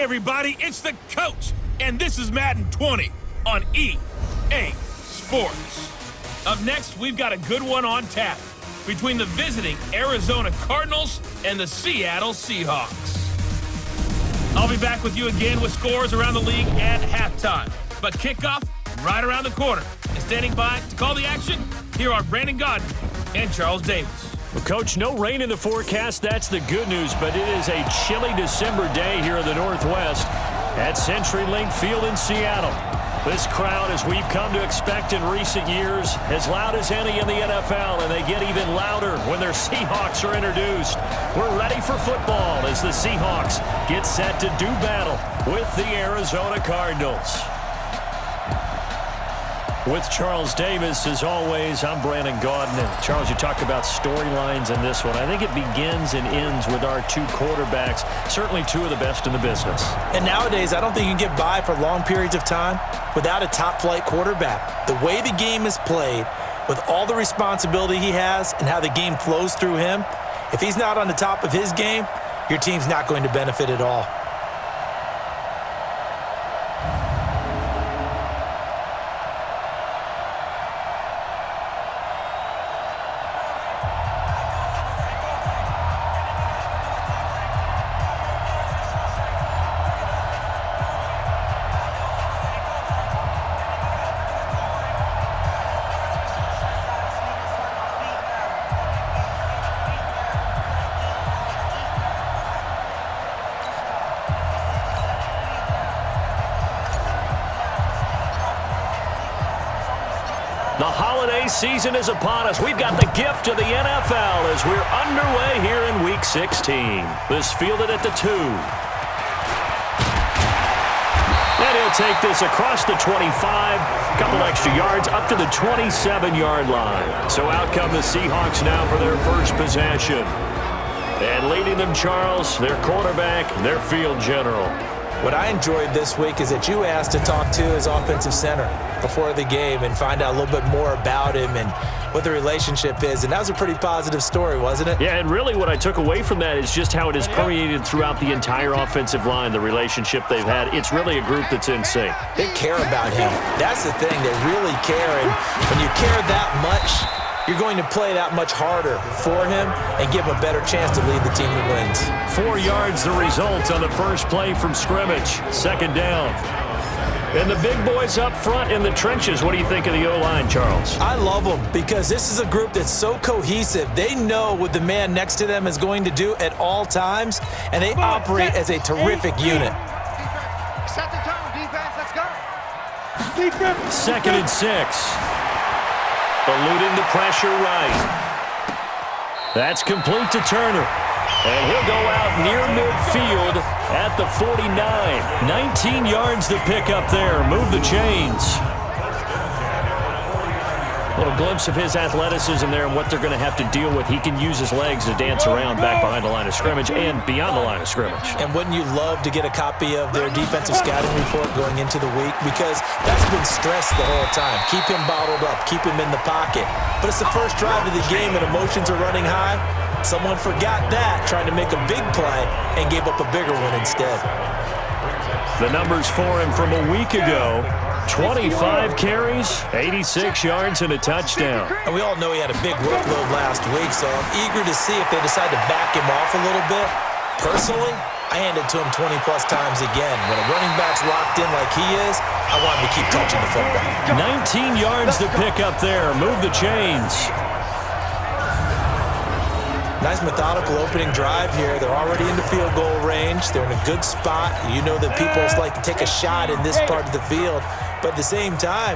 everybody, it's the coach, and this is Madden 20 on EA Sports. Up next, we've got a good one on tap between the visiting Arizona Cardinals and the Seattle Seahawks. I'll be back with you again with scores around the league at halftime, but kickoff right around the corner. And standing by to call the action, here are Brandon Gaudin and Charles Davis. Well, Coach, no rain in the forecast. That's the good news, but it is a chilly December day here in the Northwest at CenturyLink Field in Seattle. This crowd, as we've come to expect in recent years, as loud as any in the NFL, and they get even louder when their Seahawks are introduced. We're ready for football as the Seahawks get set to do battle with the Arizona Cardinals. With Charles Davis, as always, I'm Brandon Gaudin. And Charles, you talk about storylines in this one. I think it begins and ends with our two quarterbacks, certainly two of the best in the business. And nowadays, I don't think you can get by for long periods of time without a top-flight quarterback. The way the game is played, with all the responsibility he has and how the game flows through him, if he's not on the top of his game, your team's not going to benefit at all. The holiday season is upon us. We've got the gift of the NFL as we're underway here in Week 16. This fielded at the 2. And he'll take this across the 25. A couple extra yards up to the 27-yard line. So out come the Seahawks now for their first possession. And leading them, Charles, their quarterback, their field general. What I enjoyed this week is that you asked to talk to his offensive center before the game and find out a little bit more about him and what the relationship is. And that was a pretty positive story, wasn't it? Yeah, and really what I took away from that is just how it has permeated throughout the entire offensive line, the relationship they've had. It's really a group that's in sync. They care about him. That's the thing. They really care. And when you care that much, you're going to play that much harder for him and give him a better chance to lead the team that wins. 4 yards the result on the first play from scrimmage. Second down. And the big boys up front in the trenches. What do you think of the O-line, Charles? I love them because this is a group that's so cohesive. They know what the man next to them is going to do at all times, and they operate as a terrific unit. Set the tone, defense. Let's go. 2nd and 6. Eluding the pressure right. That's complete to Turner. And he'll go out near midfield at the 49. 19 yards to pick up there. Move the chains. A little glimpse of his athleticism there and what they're going to have to deal with. He can use his legs to dance around back behind the line of scrimmage and beyond the line of scrimmage. And wouldn't you love to get a copy of their defensive scouting report going into the week? Because that's been stressed the whole time. Keep him bottled up. Keep him in the pocket. But it's the first drive of the game and emotions are running high. Someone forgot that, trying to make a big play, and gave up a bigger one instead. The numbers for him from a week ago: 25 carries, 86 yards, and a touchdown. And we all know he had a big workload last week, so I'm eager to see if they decide to back him off a little bit. Personally, I hand it to him 20-plus times again. When a running back's locked in like he is, I want him to keep touching the football. 19 yards to pick up there. Move the chains. Nice methodical opening drive here. They're already in the field goal range. They're in a good spot. You know that people like to take a shot in this part of the field. But at the same time,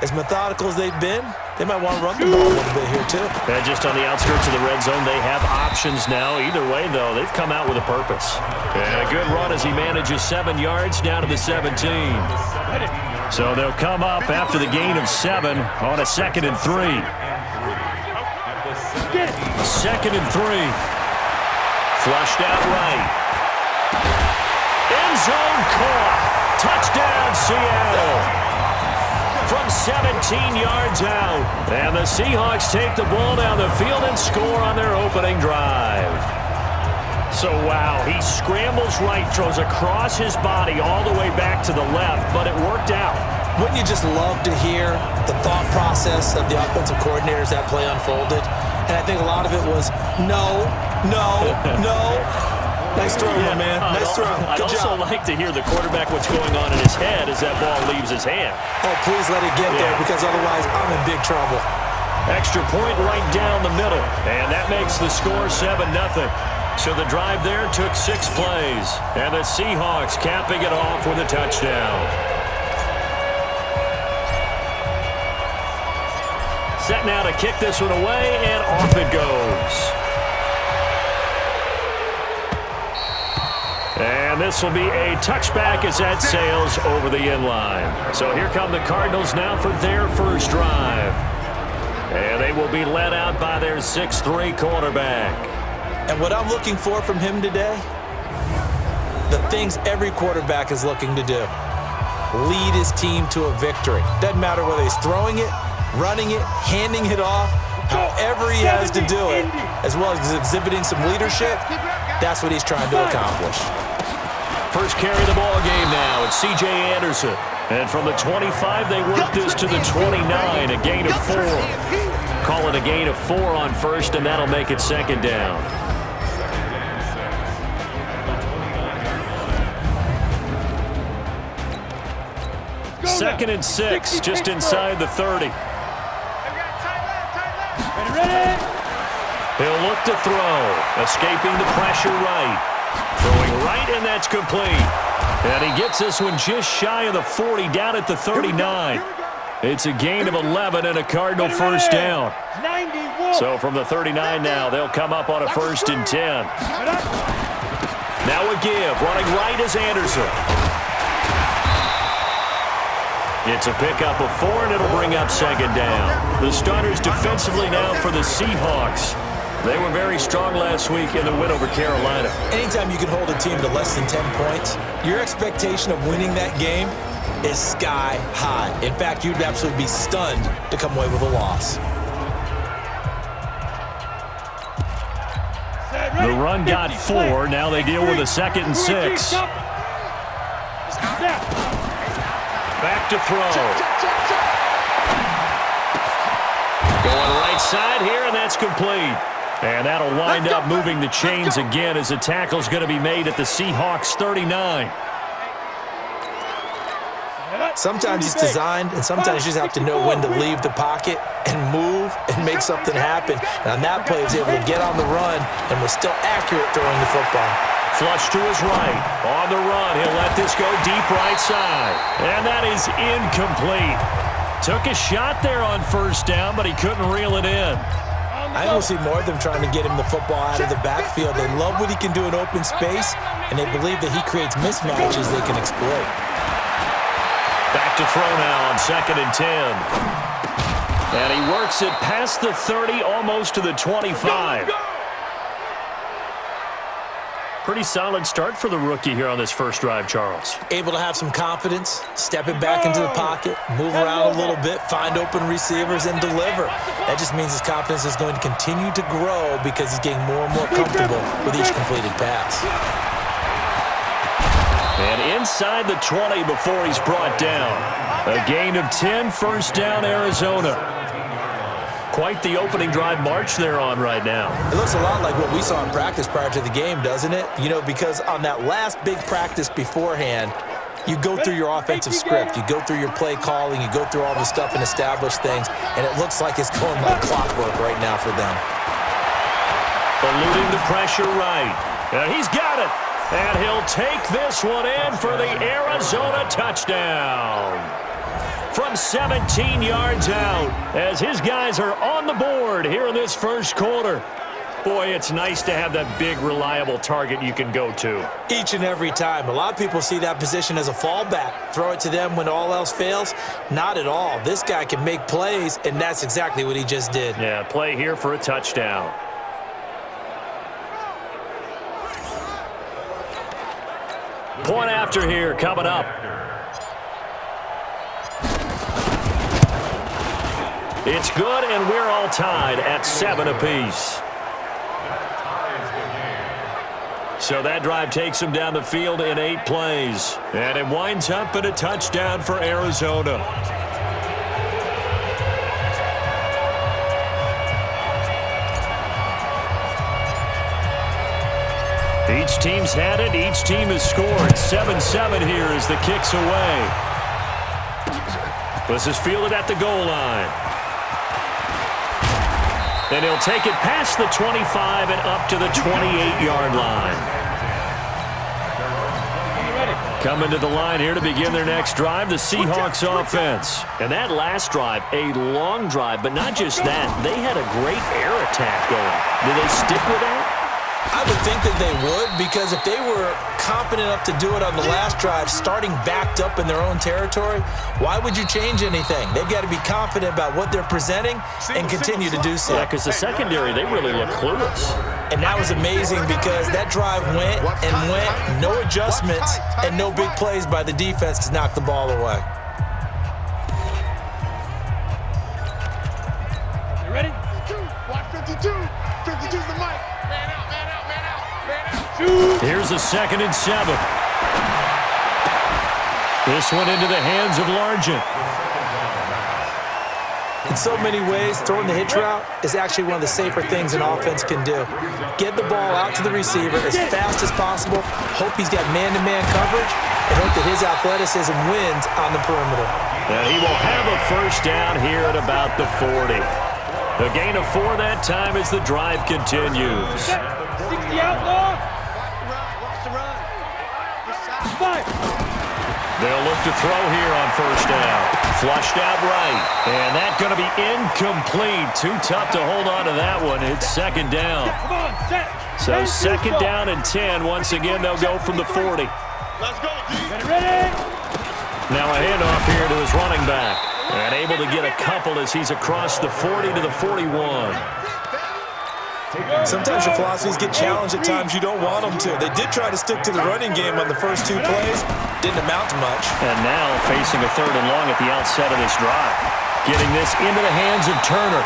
as methodical as they've been, they might want to run the ball a little bit here too. And just on the outskirts of the red zone, they have options now. Either way, though, they've come out with a purpose. And a good run as he manages 7 yards down to the 17. So they'll come up after the gain of 7 on a 2nd and 3. 2nd and 3. Flushed out right. End zone caught. Touchdown, Seattle. From 17 yards out. And the Seahawks take the ball down the field and score on their opening drive. So, wow, he scrambles right, throws across his body all the way back to the left, but it worked out. Wouldn't you just love to hear the thought process of the offensive coordinators that play unfolded? And I think a lot of it was, no. Nice throw, my man. Nice throw. I'd also like to hear the quarterback what's going on in his head as that ball leaves his hand. Oh, please let it get there, because otherwise I'm in big trouble. Extra point right down the middle, and that makes the score 7-0. So the drive there took 6 plays, and the Seahawks capping it off with a touchdown. Set now to kick this one away, and off it goes. And this will be a touchback as that sails over the end line. So here come the Cardinals now for their first drive. And they will be led out by their 6'3" quarterback. And what I'm looking for from him today, the things every quarterback is looking to do. Lead his team to a victory. Doesn't matter whether he's throwing it, running it, handing it off, however he has to do it, as well as exhibiting some leadership, that's what he's trying to accomplish. First carry of the ball game now. It's C.J. Anderson. And from the 25, they work this to the 29, a gain of 4. Call it a gain of 4 on first, and that'll make it second down. Second and 6, just inside the 30. He'll look to throw, escaping the pressure right. Throwing right, and that's complete. And he gets this one just shy of the 40, down at the 39. It's a gain of 11 and a Cardinal first down. So from the 39 now, they'll come up on a 1st and 10. Now a give. Running right is Anderson. It's a pickup of 4, and it'll bring up second down. The starters defensively now for the Seahawks. They were very strong last week in the win over Carolina. Anytime you can hold a team to less than 10 points, your expectation of winning that game is sky high. In fact, you'd absolutely be stunned to come away with a loss. The run got 4. Now they deal with a 2nd and 6. Back to throw. Going right side here, and that's complete. And that'll wind up moving the chains again as the tackle's going to be made at the Seahawks 39. Sometimes it's designed, and sometimes you just have to know when to leave the pocket and move and make something happen. And on that play, he was able to get on the run and was still accurate throwing the football. Flush to his right. On the run, he'll let this go deep right side. And that is incomplete. Took a shot there on first down, but he couldn't reel it in. I don't see more of them trying to get him the football out of the backfield. They love what he can do in open space, and they believe that he creates mismatches they can exploit. Back to throw now on 2nd and 10. And he works it past the 30, almost to the 25. Pretty solid start for the rookie here on this first drive, Charles. Able to have some confidence, stepping back into the pocket, move around a little bit, find open receivers, and deliver. That just means his confidence is going to continue to grow because he's getting more and more comfortable with each completed pass. And inside the 20 before he's brought down. A gain of 10, first down, Arizona. Quite the opening drive march they're on right now. It looks a lot like what we saw in practice prior to the game, doesn't it? You know, because on that last big practice beforehand, you go through your offensive script, you go through your play calling, you go through all the stuff and establish things, and it looks like it's going like clockwork right now for them. Eluding the pressure right. And he's got it. And he'll take this one in for the Arizona touchdown. From 17 yards out, as his guys are on the board here in this first quarter. Boy, it's nice to have that big, reliable target you can go to. Each and every time. A lot of people see that position as a fallback. Throw it to them when all else fails. Not at all. This guy can make plays, and that's exactly what he just did. Yeah, play here for a touchdown. Point after here coming up. It's good, and we're all tied at 7 apiece. So that drive takes them down the field in 8 plays. And it winds up in a touchdown for Arizona. Each team's had it. Each team has scored. 7-7 here as the kick's away. This is fielded at the goal line. And he'll take it past the 25 and up to the 28-yard line. Coming to the line here to begin their next drive, the Seahawks offense. And that last drive, a long drive, but not just that. They had a great air attack going. Do they stick with that? I would think that they would, because if they were confident enough to do it on the last drive, starting backed up in their own territory, why would you change anything? They've got to be confident about what they're presenting and continue to do so. Yeah, because the secondary, they really look clueless. And that was amazing because that drive went and went, no adjustments, and no big plays by the defense to knock the ball away. You ready? Watch 52. 52's the mic. Man out, man out, man out, man out. Here's a 2nd and 7. This one into the hands of Largent. In so many ways, throwing the hitch route is actually one of the safer things an offense can do. Get the ball out to the receiver as fast as possible, hope he's got man-to-man coverage, and hope that his athleticism wins on the perimeter. And he will have a first down here at about the 40. A gain of 4 that time as the drive continues. 60 outlaw. Watch the run. They'll look to throw here on first down. Flushed out right. And that's going to be incomplete. Too tough to hold on to that one. It's 2nd down. So 2nd down and 10. Once again, they'll go from the 40. Let's go, D. Ready? Now a handoff here to his running back. And able to get a couple as he's across the 40 to the 41. Sometimes your philosophies get challenged at times you don't want them to. They did try to stick to the running game on the first 2 plays. Didn't amount to much. And now facing a 3rd and long at the outset of this drive. Getting this into the hands of Turner.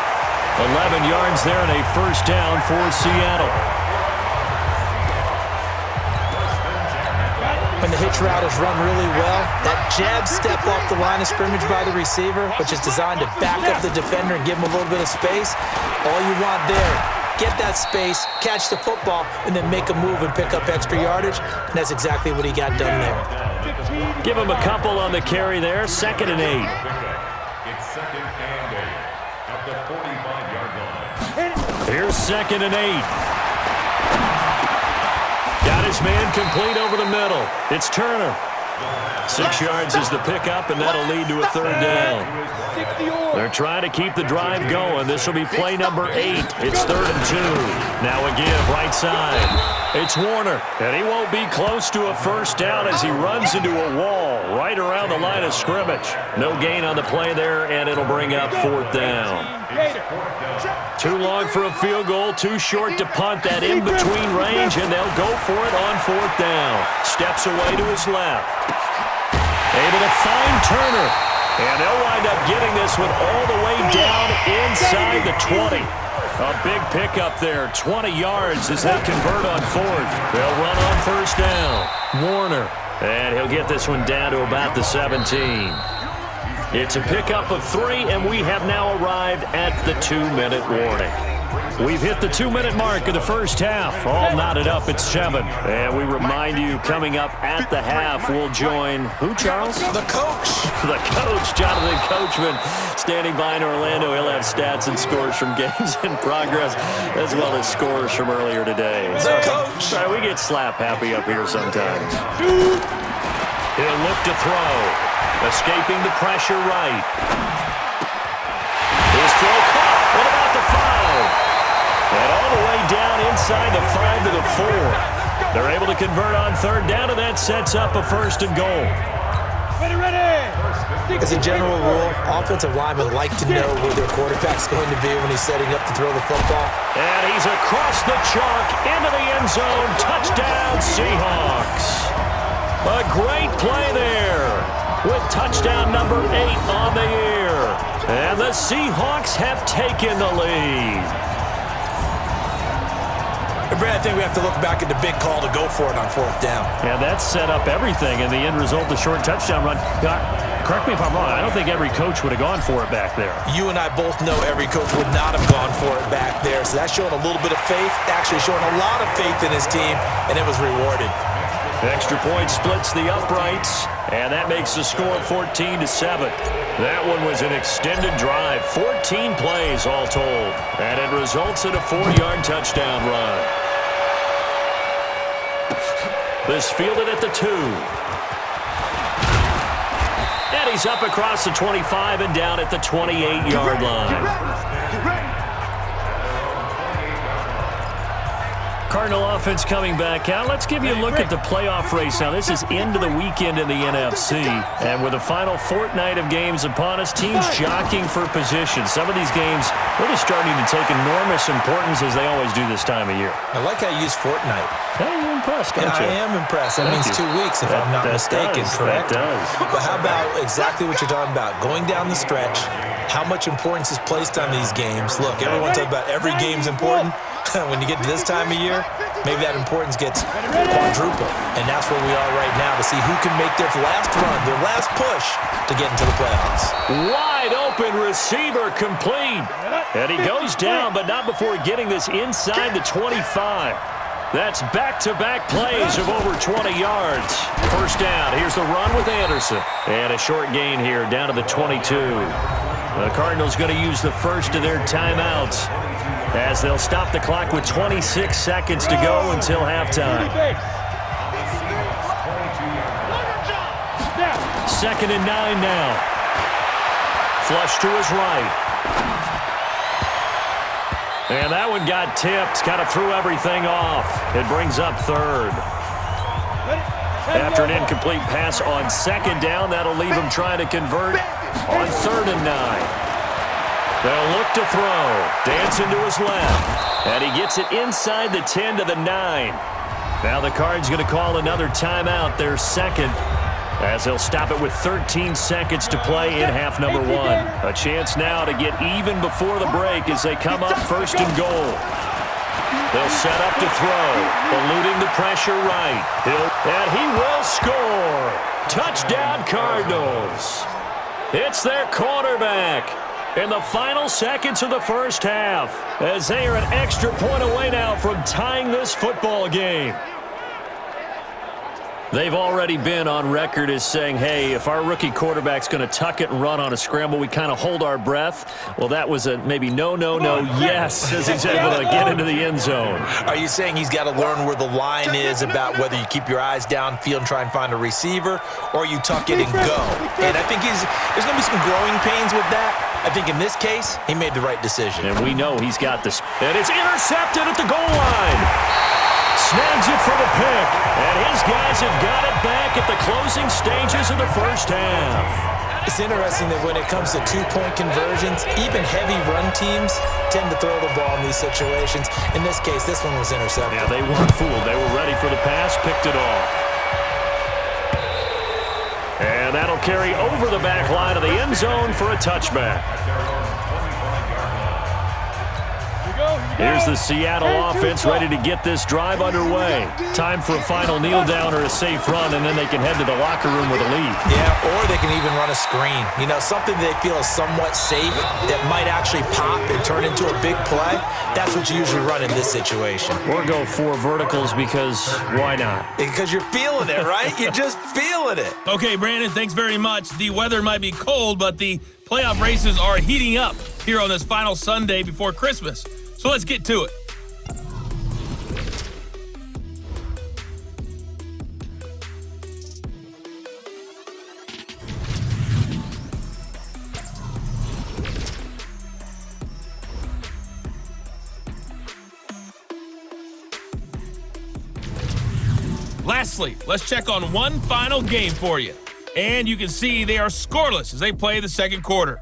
11 yards there and a first down for Seattle. When the hitch route is run really well, that jab step off the line of scrimmage by the receiver, which is designed to back up the defender and give him a little bit of space, all you want there, get that space, catch the football, and then make a move and pick up extra yardage, and that's exactly what he got done there. Give him a couple on the carry there, 2nd and 8. It's 2nd and 8 at the 45-yard line. Here's 2nd and 8. Got his man complete over the middle. It's Turner. 6 yards is the pickup, and that'll lead to a 3rd down. They're trying to keep the drive going. This will be play number 8. It's 3rd and 2. Now a give, right side. It's Warner, and he won't be close to a first down as he runs into a wall right around the line of scrimmage. No gain on the play there, and it'll bring up 4th down. Too long for a field goal, too short to punt. That in-between range, and they'll go for it on 4th down. Steps away to his left. Able to find Turner. And they'll wind up getting this one all the way down inside the 20. A big pickup there, 20 yards as they convert on 4th. They'll run on first down. Warner. And he'll get this one down to about the 17. It's a pickup of 3, and we have now arrived at the 2-minute warning. We've hit the 2-minute mark of the first half. All knotted up at 7. And we remind you, coming up at the half, we'll join who, Charles? The coach. The coach, Jonathan Coachman, standing by in Orlando. He'll have stats and scores from games in progress, as well as scores from earlier today. The coach. Sorry, we get slap happy up here sometimes. He'll look to throw. Escaping the pressure right. His throw caught at about the 5. And all the way down inside the 5 to the 4. They're able to convert on 3rd down, and that sets up a 1st and goal. As a general rule, offensive linemen like to know where their quarterback's going to be when he's setting up to throw the football. And he's across the chalk into the end zone. Touchdown, Seahawks. A great play there with touchdown number 8 on the year. And the Seahawks have taken the lead. And Brad, I think we have to look back at the big call to go for it on 4th down. Yeah, that set up everything, and the end result, the short touchdown run. Correct me if I'm wrong, I don't think every coach would have gone for it back there. You and I both know every coach would not have gone for it back there, so that's showing a little bit of faith, actually showing a lot of faith in his team, and it was rewarded. Extra point splits the uprights, and that makes the score 14-7. That one was an extended drive, 14 plays all told, and it results in a 4-yard touchdown run. This fielded at the 2. And he's up across the 25 and down at the 28-yard line. Get ready. Cardinal offense coming back out. Let's give you a look at the playoff race now. This is into the weekend in the NFC. And with the final fortnight of games upon us, teams jockeying for position. Some of these games really starting to take enormous importance as they always do this time of year. I like how you use fortnight. Hey, you're impressed, don't you? I am impressed. That means 2 weeks, if I'm not mistaken, correct? That does. But how about exactly what you're talking about? Going down the stretch, how much importance is placed on these games. Look, everyone talks about every game's important. When you get to this time of year, maybe that importance gets quadrupled. And that's where we are right now to see who can make their last run, their last push to get into the playoffs. Wide open receiver complete. And he goes down, but not before getting this inside the 25. That's back-to-back plays of over 20 yards. First down. Here's the run with Anderson. And a short gain here down to the 22. The Cardinals going to use the first of their timeouts as they'll stop the clock with 26 seconds to go until halftime. 2nd and 9 now. Flush to his right. And that one got tipped, kind of threw everything off. It brings up 3rd. After an incomplete pass on 2nd down, that'll leave him trying to convert on 3rd and 9. They'll look to throw. Dancing to his left. And he gets it inside the 10 to the 9. Now the Cards going to call another timeout, their second, as they'll stop it with 13 seconds to play in half number 1. A chance now to get even before the break as they come up 1st and goal. They'll set up to throw, eluding the pressure right. And he will score. Touchdown Cardinals. It's their quarterback in the final seconds of the first half as they are an extra point away now from tying this football game. They've already been on record as saying, hey, if our rookie quarterback's going to tuck it and run on a scramble, we kind of hold our breath. Well, that was a maybe no, yes, as he's able to get into the end zone. Are you saying he's got to learn where the line is about whether you keep your eyes downfield and try and find a receiver or you tuck it and go? And I think there's going to be some growing pains with that. I think in this case, he made the right decision. And we know he's got this. And it's intercepted at the goal line. Snags it for the pick, and his guys have got it back at the closing stages of the first half. It's interesting that when it comes to 2-point conversions, even heavy run teams tend to throw the ball in these situations. In this case, this one was intercepted. Yeah, they weren't fooled. They were ready for the pass, picked it off. And that'll carry over the back line of the end zone for a touchback. Here's the Seattle offense ready to get this drive underway. Time for a final kneel down or a safe run, and then they can head to the locker room with a lead. Yeah, or they can even run a screen. You know, something they feel is somewhat safe that might actually pop and turn into a big play. That's what you usually run in this situation. Or go 4 verticals because why not? Because you're feeling it, right? You're just feeling it. Okay, Brandon, thanks very much. The weather might be cold, but the playoff races are heating up here on this final Sunday before Christmas. So let's get to it. Lastly, let's check on one final game for you. And you can see they are scoreless as they play the second quarter.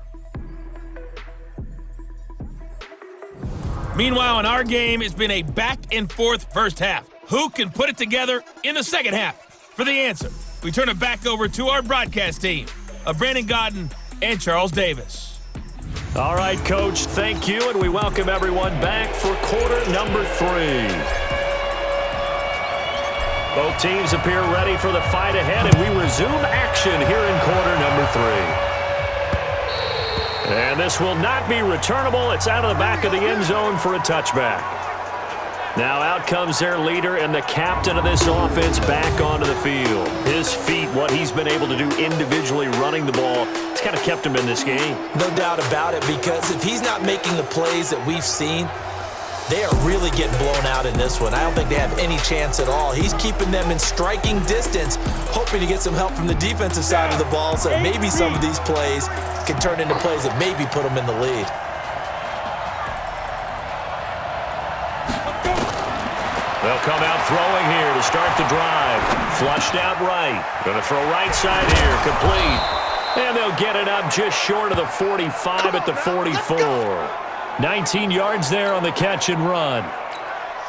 Meanwhile, in our game, it's been a back-and-forth first half. Who can put it together in the second half? For the answer, we turn it back over to our broadcast team of Brandon Godden and Charles Davis. All right, Coach, thank you, and we welcome everyone back for quarter number 3. Both teams appear ready for the fight ahead, and we resume action here in quarter number 3. And this will not be returnable. It's out of the back of the end zone for a touchback. Now out comes their leader and the captain of this offense back onto the field. His feet, what he's been able to do individually running the ball, it's kind of kept him in this game. No doubt about it, because if he's not making the plays that we've seen, they are really getting blown out in this one. I don't think they have any chance at all. He's keeping them in striking distance, hoping to get some help from the defensive side of the ball so that maybe some of these plays can turn into plays that maybe put them in the lead. They'll come out throwing here to start the drive. Flushed out right. Going to throw right side here. Complete. And they'll get it up just short of the 45 at the 44. 19 yards there on the catch and run.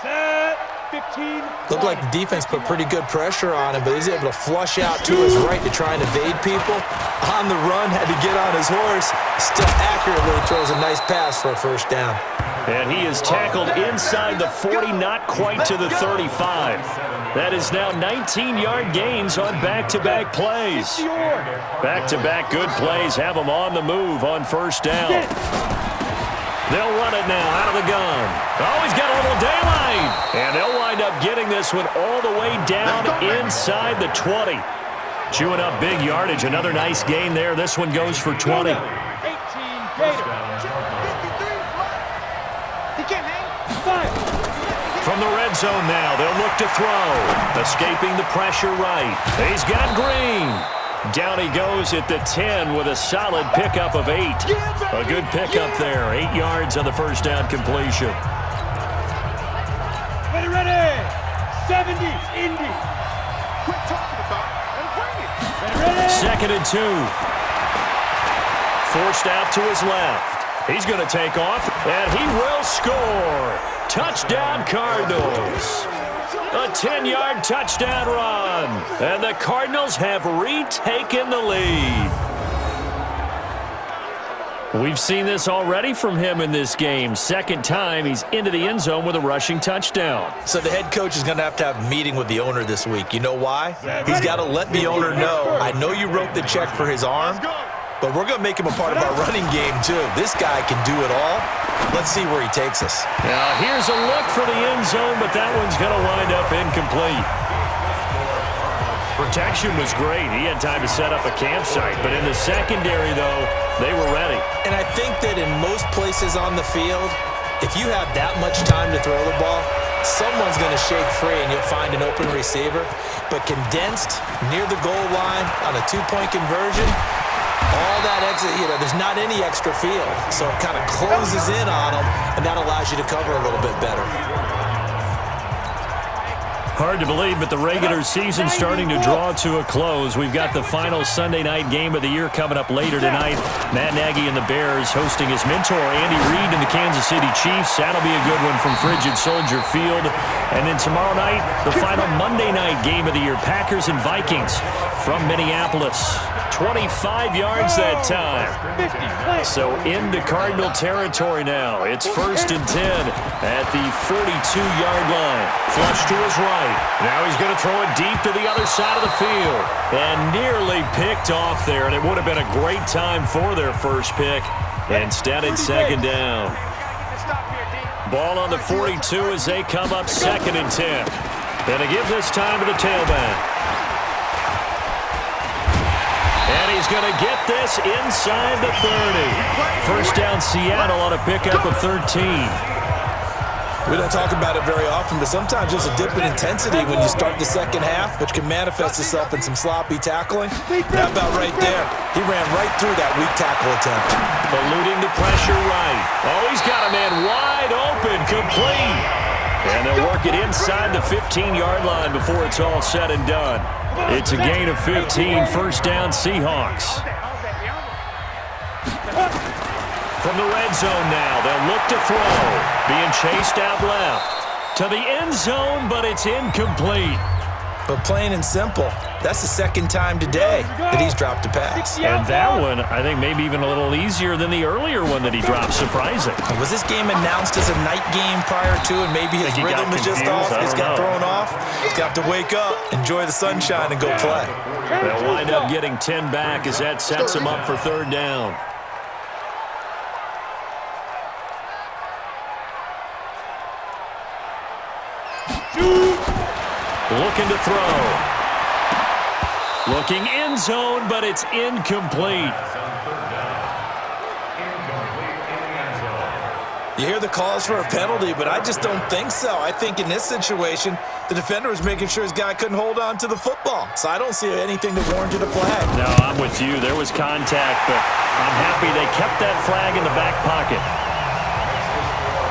Set. 15. Looked like the defense put pretty good pressure on him, but he's able to flush out to his right to try and evade people. On the run, had to get on his horse. Still accurately throws a nice pass for a first down. And he is tackled inside the 40, not quite to the 35. That is now 19-yard gains on back-to-back plays. Back-to-back good plays have them on the move on first down. They'll run it now out of the gun. Oh, he's got a little daylight. And they'll wind up getting this one all the way down inside the 20. Chewing up big yardage. Another nice gain there. This one goes for 20. 18 Gator. From the red zone now, they'll look to throw. Escaping the pressure right. He's got Green. Down he goes at the 10 with a solid pickup of 8. A good pickup there. 8 yards on the first down completion. Ready. 70. Indy. Quit talking about and bring it. Ready. 2nd and 2. Forced out to his left. He's going to take off, and he will score. Touchdown, Cardinals. A 10-yard touchdown run. And the Cardinals have retaken the lead. We've seen this already from him in this game. Second time he's into the end zone with a rushing touchdown. So the head coach is going to have a meeting with the owner this week. You know why? He's got to let the owner know, I know you wrote the check for his arm, but we're going to make him a part of our running game, too. This guy can do it all. Let's see where he takes us. Now, here's a look for the end zone, but that one's going to wind up incomplete. Protection was great. He had time to set up a campsite, but in the secondary, though, they were ready. And I think that in most places on the field, if you have that much time to throw the ball, someone's going to shake free and you'll find an open receiver. But condensed, near the goal line, on a two-point conversion, all that exit, there's not any extra field. So it kind of closes in on them, and that allows you to cover a little bit better. Hard to believe, but the regular season's starting to draw to a close. We've got the final Sunday night game of the year coming up later tonight. Matt Nagy and the Bears hosting his mentor, Andy Reid, and the Kansas City Chiefs. That'll be a good one from Frigid Soldier Field. And then tomorrow night, the final Monday night game of the year, Packers and Vikings from Minneapolis. 25 yards that time. So into Cardinal territory now. It's 1st and 10 at the 42-yard line. Flush to his right. Now he's going to throw it deep to the other side of the field. And nearly picked off there. And it would have been a great time for their first pick. Instead, it's 2nd down. Ball on the 42 as they come up 2nd and 10. And they give this time to the tailback. And he's going to get this inside the 30. First down, Seattle on a pickup of 13. We don't talk about it very often, but sometimes there's a dip in intensity when you start the second half, which can manifest itself in some sloppy tackling. How about right there? He ran right through that weak tackle attempt. Eluding the pressure right. Oh, he's got a man wide open, complete. And they'll work it inside the 15-yard line before it's all said and done. It's a gain of 15, first down, Seahawks. From the red zone now, they'll look to throw. Being chased out left. To the end zone, but it's incomplete. But plain and simple, that's the second time today that he's dropped a pass. And that one, I think, maybe even a little easier than the earlier one that he dropped. Surprising. Was this game announced as a night game prior to, and maybe his rhythm is just off? He's got thrown off. He's got to wake up, enjoy the sunshine, and go play. They'll wind up getting 10 back as that sets him up for third down. Looking to throw. Looking end zone, but it's incomplete. You hear the calls for a penalty, but I just don't think so. I think in this situation, the defender was making sure his guy couldn't hold on to the football. So I don't see anything that warranted a flag. No, I'm with you. There was contact, but I'm happy they kept that flag in the back pocket.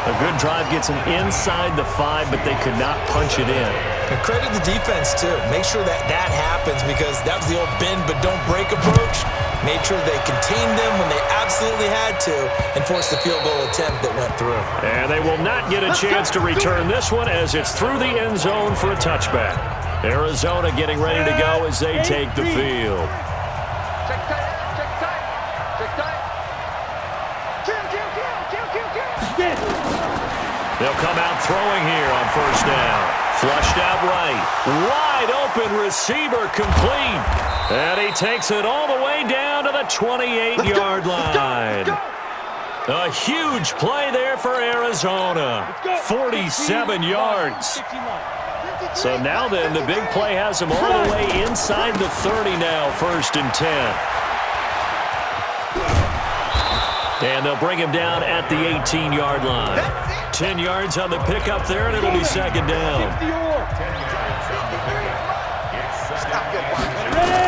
A good drive gets them inside the 5, but they could not punch it in. And credit the defense, too. Make sure that happens, because that was the old bend but don't break approach. Made sure they contained them when they absolutely had to and forced the field goal attempt that went through. And they will not get a chance to return this one as it's through the end zone for a touchback. Arizona getting ready to go as they take the field. Check tight, check tight, check tight. Kill. They'll come out throwing here on first down. Flushed out right. Wide open receiver complete. And he takes it all the way down to the 28-yard line. A huge play there for Arizona. 47 yards. So now then, the big play has him all the way inside the 30 now, 1st and 10. And they'll bring him down at the 18-yard line. 10 yards on the pickup there, and it'll be second down.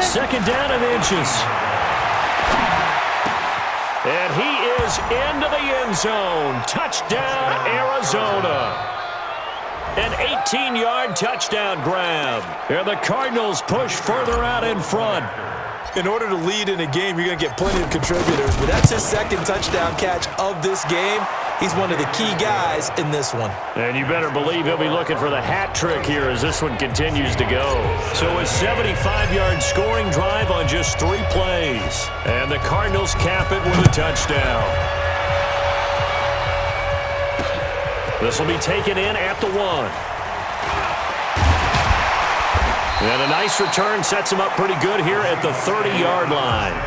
Second down and inches. And he is into the end zone. Touchdown, Arizona. An 18-yard touchdown grab. And the Cardinals push further out in front. In order to lead in a game, you're going to get plenty of contributors, but that's his second touchdown catch of this game. He's one of the key guys in this one. And you better believe he'll be looking for the hat trick here as this one continues to go. So a 75-yard scoring drive on just 3 plays. And the Cardinals cap it with a touchdown. This will be taken in at the 1. And a nice return sets him up pretty good here at the 30-yard line.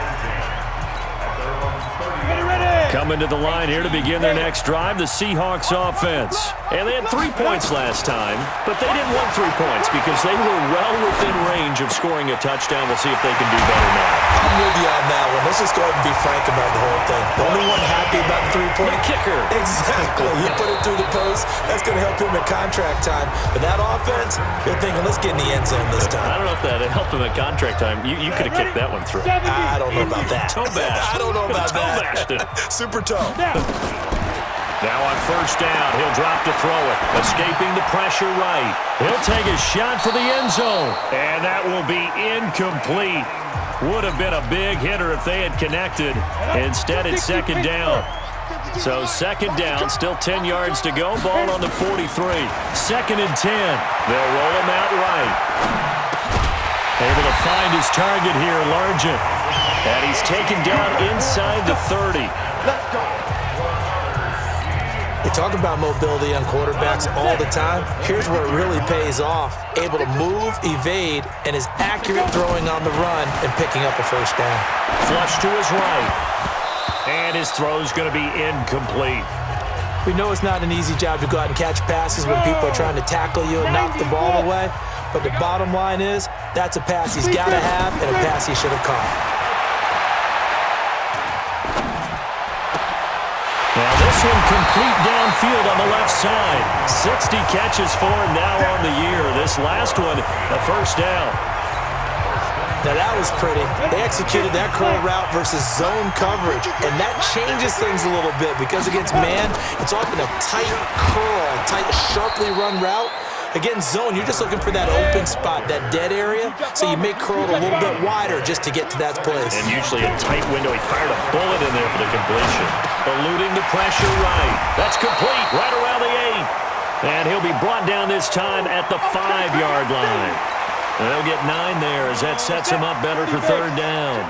Coming to the line here to begin their next drive, the Seahawks offense. And they had 3 points last time, but they didn't want 3 points because they were well within range of scoring a touchdown. We'll see if they can do better now. I'm with you on that one. Let's just go ahead and be frank about the whole thing. The only one happy about the 3-point kicker. Exactly. You put it through the post. That's going to help him at contract time. But that offense, they're thinking, let's get in the end zone this time. I don't know if that helped him at contract time. You could have kicked that one through. I don't know about that. Toe bashed. I don't know about Toe that. bashed it. Super toe. Now on first down, he'll drop to throw it. Escaping the pressure right. He'll take a shot for the end zone. And that will be incomplete. Would have been a big hitter if they had connected. Instead, it's second down. So second down, still 10 yards to go. Ball on the 43. Second and 10. They'll roll him out right. Able to find his target here, Largent. And he's taken down inside the 30. Let's go. We talk about mobility on quarterbacks all the time. Here's where it really pays off. Able to move, evade, and is accurate throwing on the run and picking up a first down. Flush to his right. And his throw's going to be incomplete. We know it's not an easy job to go out and catch passes when people are trying to tackle you and knock the ball away. But the bottom line is, that's a pass he's got to have and a pass he should have caught. Now this one complete downfield on the left side. 60 catches for him now on the year. This last one, a first down. Now that was pretty. They executed that curl route versus zone coverage, and that changes things a little bit because against man, it's often a tight curl, tight, sharply run route. Against zone, you're just looking for that open spot, that dead area, so you may curl it a little bit wider just to get to that place. And usually a tight window. He fired a bullet in there for the completion. Eluding the pressure right. That's complete right around the 8. And he'll be brought down this time at the 5-yard line. And they'll get 9 there as that sets him up better for third down.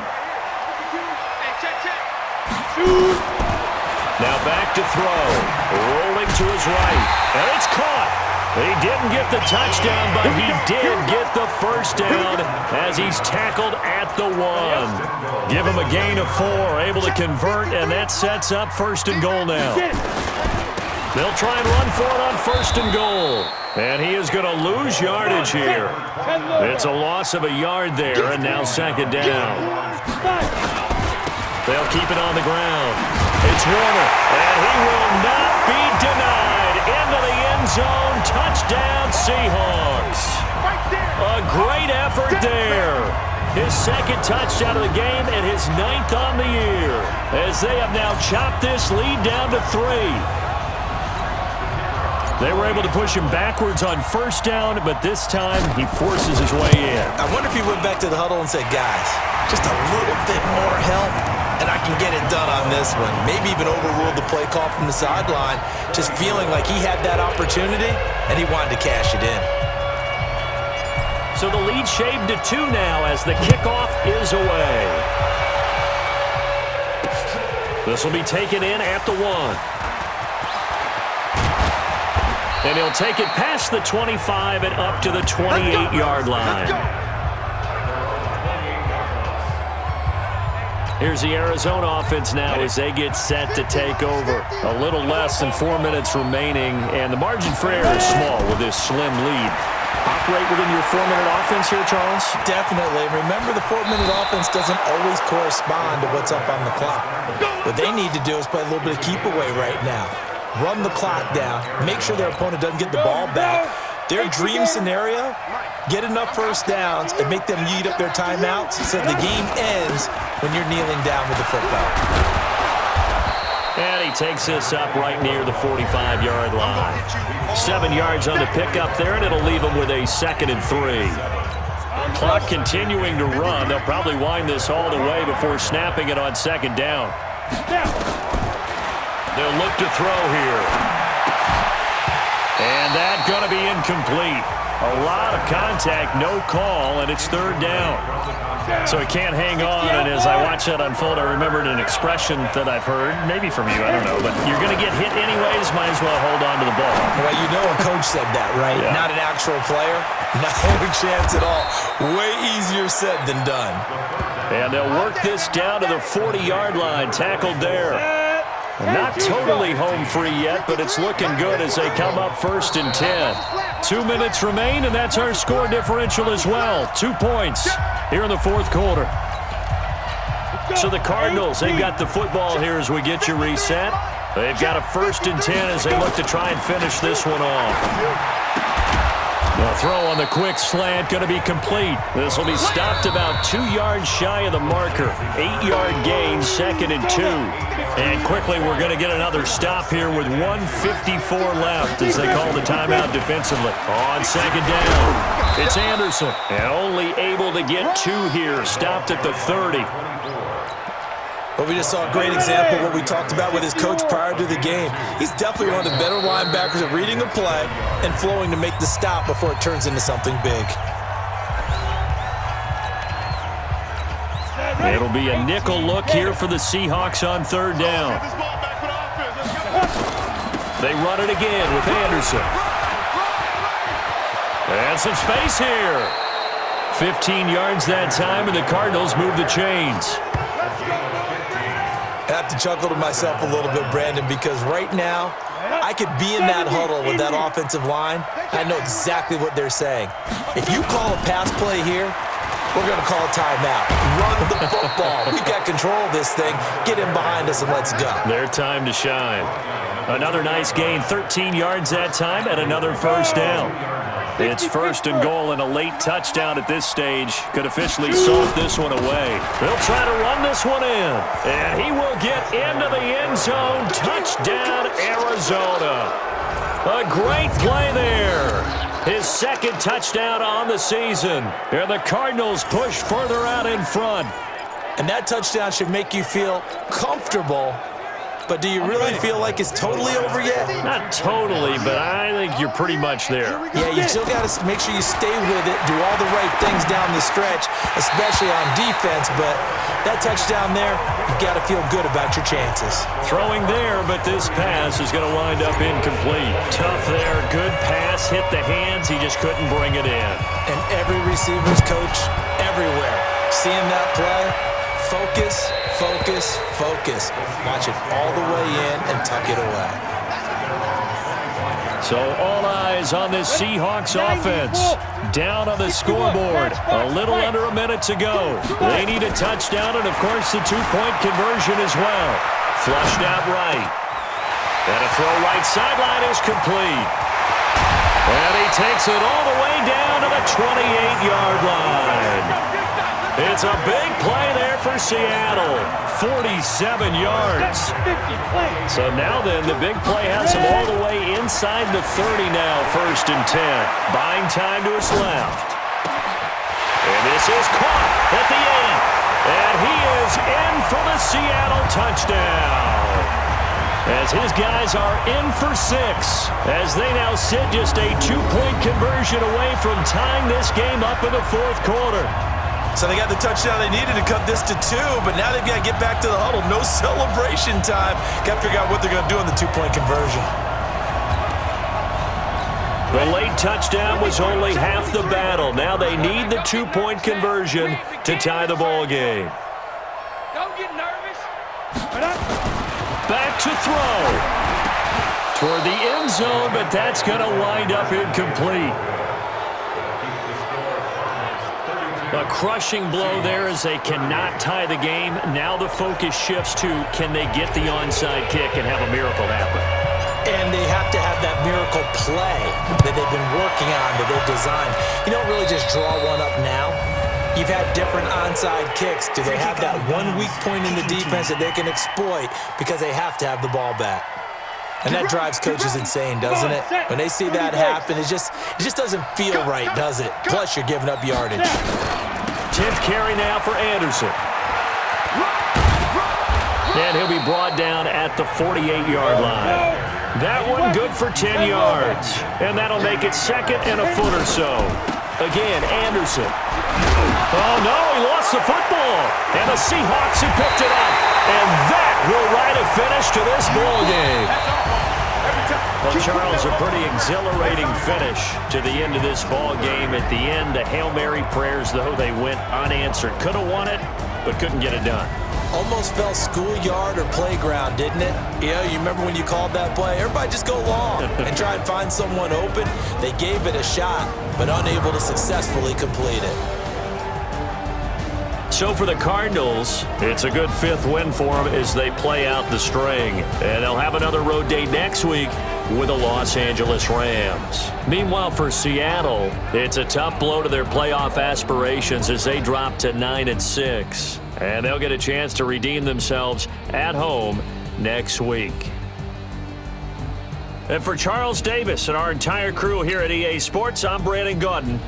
Now back to throw. Rolling to his right. And it's caught. He didn't get the touchdown, but he did get the first down as he's tackled at the 1. Give him a gain of 4, able to convert, and that sets up first and goal now. They'll try and run for it on first and goal. And he is going to lose yardage here. It's a loss of a yard there, and now second down. They'll keep it on the ground. It's Warner, and he will not be denied. Into the end zone, touchdown Seahawks. A great effort there. His second touchdown of the game and his 9th on the year, as they have now chopped this lead down to 3. They were able to push him backwards on first down, but this time he forces his way in. I wonder if he went back to the huddle and said, guys, just a little bit more help, and I can get it done on this one. Maybe even overruled the play call from the sideline, just feeling like he had that opportunity, and he wanted to cash it in. So the lead shaved to 2 now as the kickoff is away. This will be taken in at the 1. And he'll take it past the 25 and up to the 28-yard line. Here's the Arizona offense now as they get set to take over. A little less than 4 minutes remaining, and the margin for error is small with this slim lead. Operate within your 4-minute offense here, Charles? Definitely. Remember, the 4-minute offense doesn't always correspond to what's up on the clock. What they need to do is play a little bit of keep away right now. Run the clock down, make sure their opponent doesn't get the ball back. Their dream scenario, get enough first downs and make them eat up their timeouts so the game ends when you're kneeling down with the football. And he takes this up right near the 45-yard line. 7 yards on the pickup there, and it'll leave him with a 2nd and 3. Clock continuing to run. They'll probably wind this all the way before snapping it on second down. They'll look to throw here. And that's going to be incomplete. A lot of contact, no call, and it's third down. So he can't hang on, and as I watch that unfold, I remembered an expression that I've heard, maybe from you, I don't know, but you're going to get hit anyways, might as well hold on to the ball. Well, you know a coach said that, right? Yeah. Not an actual player. Not a chance at all. Way easier said than done. And they'll work this down to the 40-yard line, tackled there. Not totally home free yet, but it's looking good as they come up 1st and 10. 2 minutes remain, and that's our score differential as well. 2 points here in the 4th quarter. So the Cardinals, they've got the football here as we get you reset. They've got a 1st and 10 as they look to try and finish this one off. The throw on the quick slant going to be complete. This will be stopped about 2 yards shy of the marker. 8-yard gain, 2nd and 2. And quickly we're going to get another stop here with 1:54 left as they call the timeout defensively. On second down, it's Anderson. And only able to get 2 here. Stopped at the 30. But we just saw a great example of what we talked about with his coach prior to the game. He's definitely one of the better linebackers at reading the play and flowing to make the stop before it turns into something big. It'll be a nickel look here for the Seahawks on third down. They run it again with Anderson. And some space here. 15 yards that time, and the Cardinals move the chains. I have to chuckle to myself a little bit, Brandon, because right now, I could be in that huddle with that offensive line. I know exactly what they're saying. If you call a pass play here, we're going to call a timeout. Run the football. We've got control of this thing. Get in behind us and let's go. Their time to shine. Another nice gain, 13 yards that time, and another first down. It's 1st and goal, and a late touchdown at this stage could officially salt this one away. They'll try to run this one in, and he will get into the end zone. Touchdown, Arizona. A great play there. His 2nd touchdown on the season. And the Cardinals push further out in front. And that touchdown should make you feel comfortable but do you really feel like it's totally over yet? Not totally, but I think you're pretty much there. Yeah, you still got to make sure you stay with it, do all the right things down the stretch, especially on defense, but that touchdown there, you've got to feel good about your chances. Throwing there, but this pass is going to wind up incomplete. Tough there, good pass, hit the hands, he just couldn't bring it in. And every receiver's coach everywhere, seeing that play, focus, focus, focus. Watch it all the way in and tuck it away. So all eyes on this Seahawks offense. Down on the scoreboard. A little under a minute to go. They need a touchdown and, of course, the two-point conversion as well. Flushed out right. And a throw right sideline is complete. And he takes it all the way down to the 28-yard line. It's a big play there for Seattle. 47 yards. So now then, the big play has him all the way inside the 30 now, 1st and 10. Buying time to his left. And this is caught at the end. And he is in for the Seattle touchdown. As his guys are in for 6, as they now sit just a 2-point conversion away from tying this game up in the 4th quarter. So they got the touchdown they needed to cut this to 2, but now they've got to get back to the huddle. No celebration time. Got to figure out what they're going to do on the 2-point conversion. The late touchdown was only half the battle. Now they need the 2-point conversion to tie the ball game. Don't get nervous. Back to throw. Toward the end zone, but that's going to wind up incomplete. A crushing blow there as they cannot tie the game. Now the focus shifts to, can they get the onside kick and have a miracle happen? And they have to have that miracle play that they've been working on, that they've designed. You don't really just draw one up now. You've had different onside kicks. Do they have that one weak point in the defense that they can exploit because they have to have the ball back? And that drives coaches insane, doesn't it? When they see that happen, it just doesn't feel right, does it? Plus, you're giving up yardage. 10th carry now for Anderson. And he'll be brought down at the 48-yard line. That one good for 10 yards. And that'll make it 2nd and a foot or so. Again, Anderson. Oh, no, he lost the football. And the Seahawks have picked it up. And that will write a finish to this ball game. Well, Charles, a pretty exhilarating finish to the end of this ball game. At the end, the Hail Mary prayers, though, they went unanswered. Could have won it, but couldn't get it done. Almost felt schoolyard or playground, didn't it? You remember when you called that play? Everybody just go long and try and find someone open. They gave it a shot, but unable to successfully complete it. So for the Cardinals, it's a good 5th win for them as they play out the string. And they'll have another road date next week with the Los Angeles Rams. Meanwhile, for Seattle, it's a tough blow to their playoff aspirations as they drop to 9-6. And they'll get a chance to redeem themselves at home next week. And for Charles Davis and our entire crew here at EA Sports, I'm Brandon Gaudin.